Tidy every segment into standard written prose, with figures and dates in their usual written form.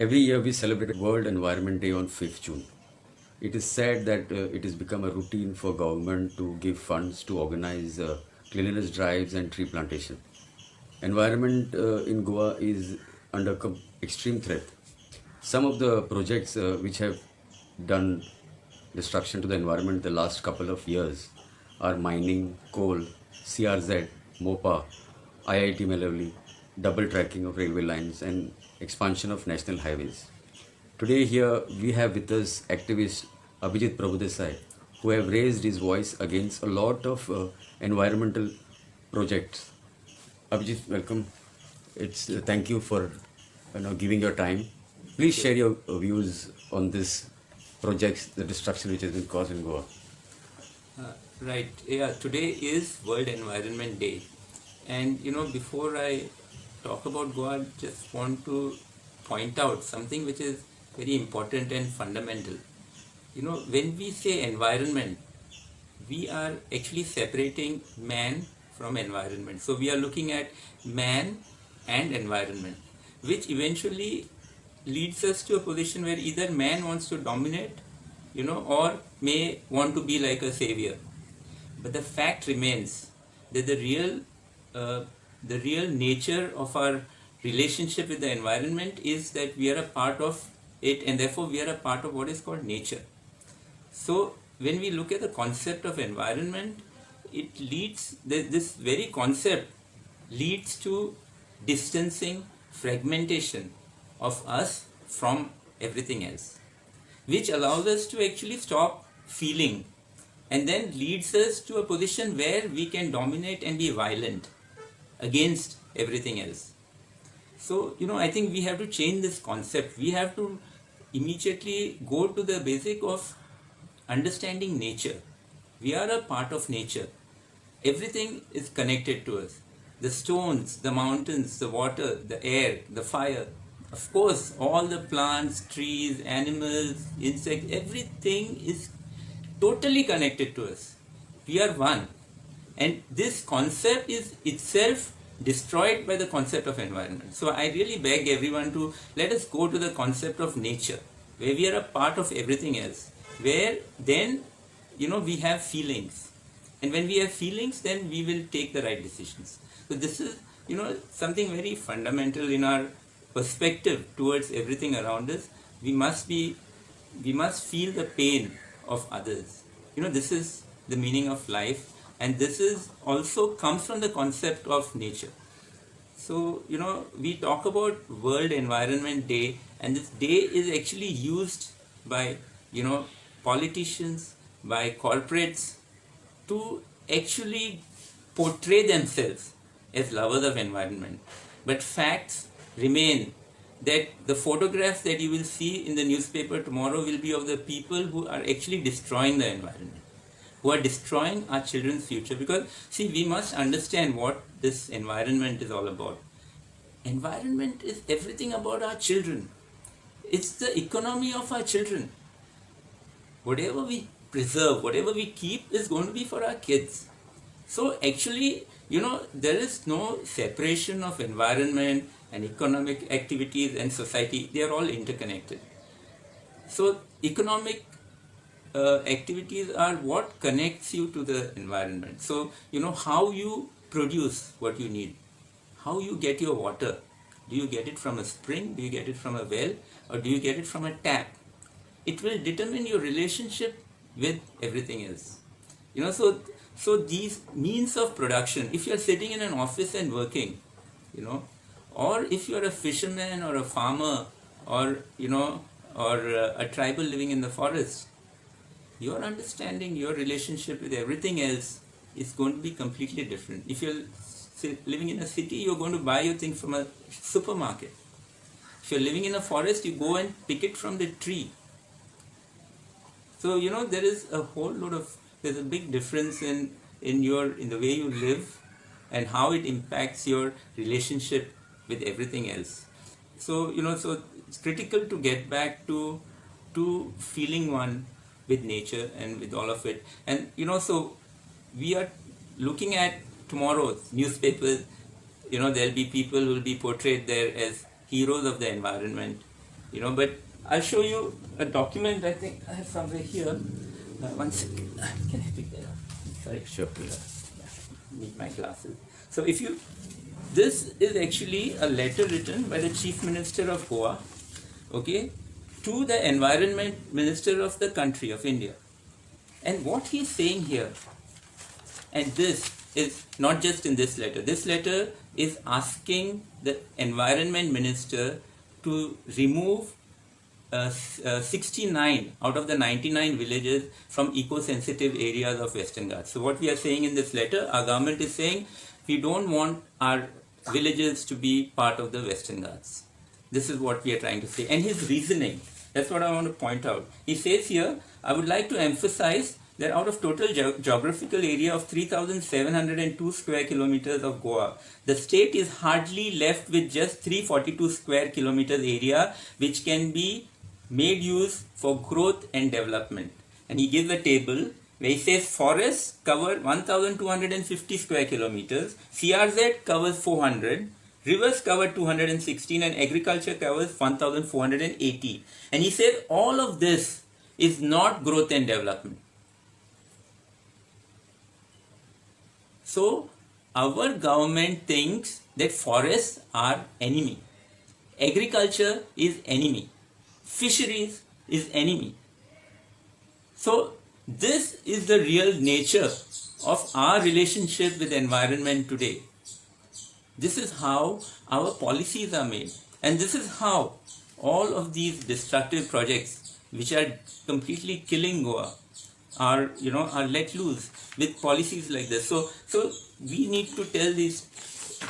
Every year we celebrate World Environment Day on 5th June. It is said that it has become a routine for government to give funds to organize cleanliness drives and tree plantation. Environment in Goa is under extreme threat. Some of the projects which have done destruction to the environment the last couple of years are mining, coal, CRZ, MOPA, IIT Melavali, double tracking of railway lines, and expansion of national highways. Today here we have with us activist Abhijit Prabhudesai, who have raised his voice against a lot of environmental projects. Abhijit, welcome. It's thank you for giving your time. Please share your views on this projects, the destruction which has been caused in Goa. Right. Yeah. Today is World Environment Day, and before I talk about Goa, I just want to point out something which is very important and fundamental. When we say environment, we are actually separating man from environment. So we are looking at man and environment, which eventually leads us to a position where either man wants to dominate, or may want to be like a savior. But the fact remains that the real nature of our relationship with the environment is that we are a part of it, and therefore we are a part of what is called nature. So when we look at the concept of environment, this very concept leads to distancing, fragmentation of us from everything else, which allows us to actually stop feeling, and then leads us to a position where we can dominate and be violent against everything else. So, I think we have to change this concept. We have to immediately go to the basic of understanding nature. We are a part of nature. Everything is connected to us. The stones, the mountains, the water, the air, the fire. Of course, all the plants, trees, animals, insects, everything is totally connected to us. We are one. And this concept is itself destroyed by the concept of environment. So I really beg everyone to let us go to the concept of nature, where we are a part of everything else, where then, we have feelings. And when we have feelings, then we will take the right decisions. So this is, something very fundamental in our perspective towards everything around us. We must feel the pain of others. This is the meaning of life, and this is also comes from the concept of nature. So, we talk about World Environment Day, and this day is actually used by, politicians, by corporates to actually portray themselves as lovers of environment. But facts remain that the photographs that you will see in the newspaper tomorrow will be of the people who are actually destroying the environment, who are destroying our children's future. Because, see, we must understand what this environment is all about. Environment is everything about our children. It's the economy of our children. Whatever we preserve, whatever we keep is going to be for our kids. So actually, there is no separation of environment and economic activities and society. They are all interconnected. So economic activities are what connects you to the environment. So, how you produce what you need, how you get your water. Do you get it from a spring? Do you get it from a well? Or do you get it from a tap? It will determine your relationship with everything else. So these means of production, if you are sitting in an office and working, or if you are a fisherman or a farmer or a tribal living in the forest, your understanding, your relationship with everything else is going to be completely different. If you're living in a city, you're going to buy your things from a supermarket. If you're living in a forest, you go and pick it from the tree. So, there is there's a big difference in the way you live and how it impacts your relationship with everything else. So, so it's critical to get back to feeling one with nature and with all of it. And, so we are looking at tomorrow's newspapers, there'll be people who will be portrayed there as heroes of the environment. But I'll show you a document. I think I have somewhere here. One second. Can I pick that up? Sorry. Sure. Need my glasses. So this is actually a letter written by the Chief Minister of Goa, okay, to the Environment Minister of the country of India. And what he's saying here, and this is not just in this letter is asking the Environment Minister to remove 69 out of the 99 villages from eco-sensitive areas of Western Ghats. So what we are saying in this letter, our government is saying we don't want our villages to be part of the Western Ghats. This is what we are trying to say. And his reasoning, that's what I want to point out. He says here, I would like to emphasize that out of total geographical area of 3,702 square kilometers of Goa, the state is hardly left with just 342 square kilometers area which can be made use for growth and development. And he gives a table where he says forests cover 1,250 square kilometers, CRZ covers 400, rivers cover 216, and agriculture covers 1,480. And he says all of this is not growth and development. So our government thinks that forests are enemy, agriculture is enemy, fisheries is enemy. So this is the real nature of our relationship with the environment today. This is how our policies are made, and this is how all of these destructive projects which are completely killing Goa are let loose with policies like this. So we need to tell these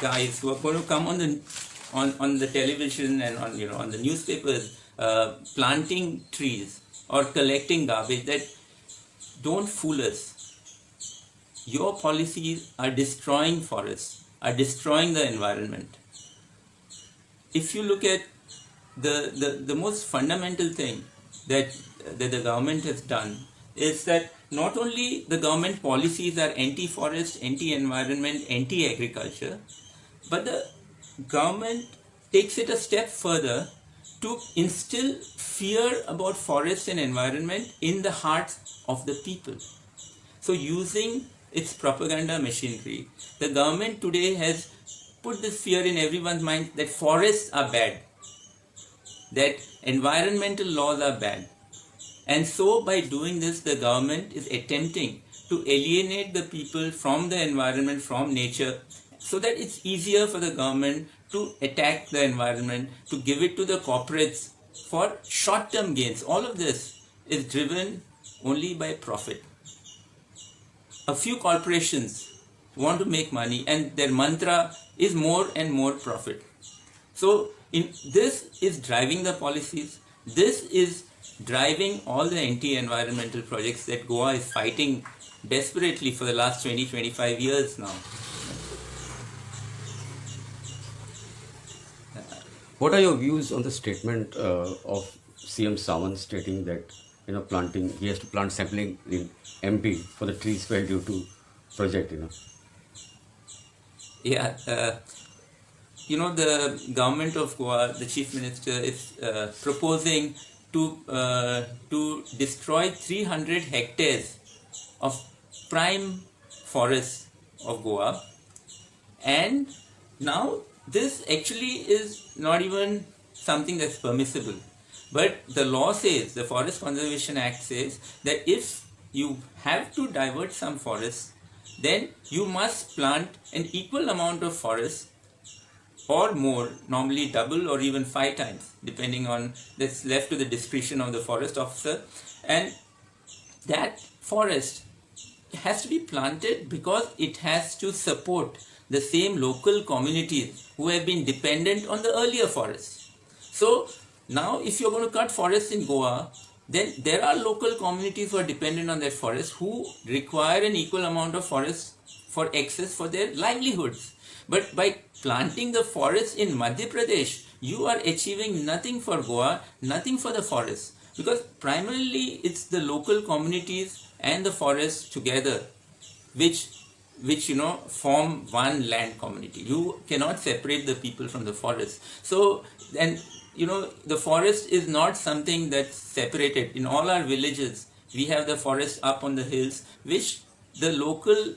guys who are going to come on the television and on the newspapers planting trees or collecting garbage that don't fool us. Your policies are destroying forests, are destroying the environment. If you look at the most fundamental thing that the government has done is that not only the government policies are anti-forest, anti-environment, anti-agriculture, but the government takes it a step further to instill fear about forest and environment in the hearts of the people. So using its propaganda machinery, the government today has put this fear in everyone's mind that forests are bad, that environmental laws are bad. And so by doing this, the government is attempting to alienate the people from the environment, from nature, so that it's easier for the government to attack the environment, to give it to the corporates for short-term gains. All of this is driven only by profit. A few corporations want to make money and their mantra is more and more profit. So this is driving the policies. This is driving all the anti-environmental projects that Goa is fighting desperately for the last 20-25 years now. What are your views on the statement of CM Sawant stating that he has to plant sapling in MP for the trees felled due to project? Yeah, the government of Goa, the chief minister is proposing to destroy 300 hectares of prime forest of Goa, and now this actually is not even something that's permissible, but the law says, the Forest Conservation Act says that if you have to divert some forests, then you must plant an equal amount of forest or more, normally double or even 5 times, depending on, that's left to the discretion of the forest officer. And that forest has to be planted because it has to support the same local communities who have been dependent on the earlier forests. So now if you're going to cut forests in Goa, then there are local communities who are dependent on that forest who require an equal amount of forest for access for their livelihoods. But by planting the forest in Madhya Pradesh, you are achieving nothing for Goa, nothing for the forest. Because primarily it's the local communities and the forest together which form one land community. You cannot separate the people from the forest. So, and the forest is not something that's separated. In all our villages, we have the forest up on the hills, which the local,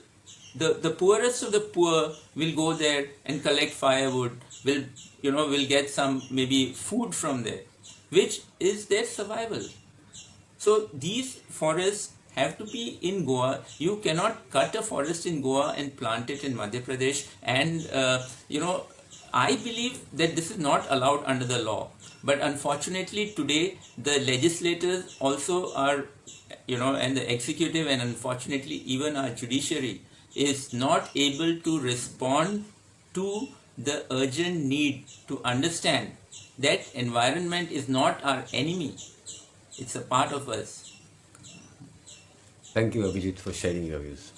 the poorest of the poor will go there and collect firewood, will get some maybe food from there, which is their survival. So these forests have to be in Goa. You cannot cut a forest in Goa and plant it in Madhya Pradesh. And I believe that this is not allowed under the law. But unfortunately today the legislators also are, and the executive, and unfortunately even our judiciary is not able to respond to the urgent need to understand that environment is not our enemy. It's a part of us. Thank you, Abhijit, for sharing your views.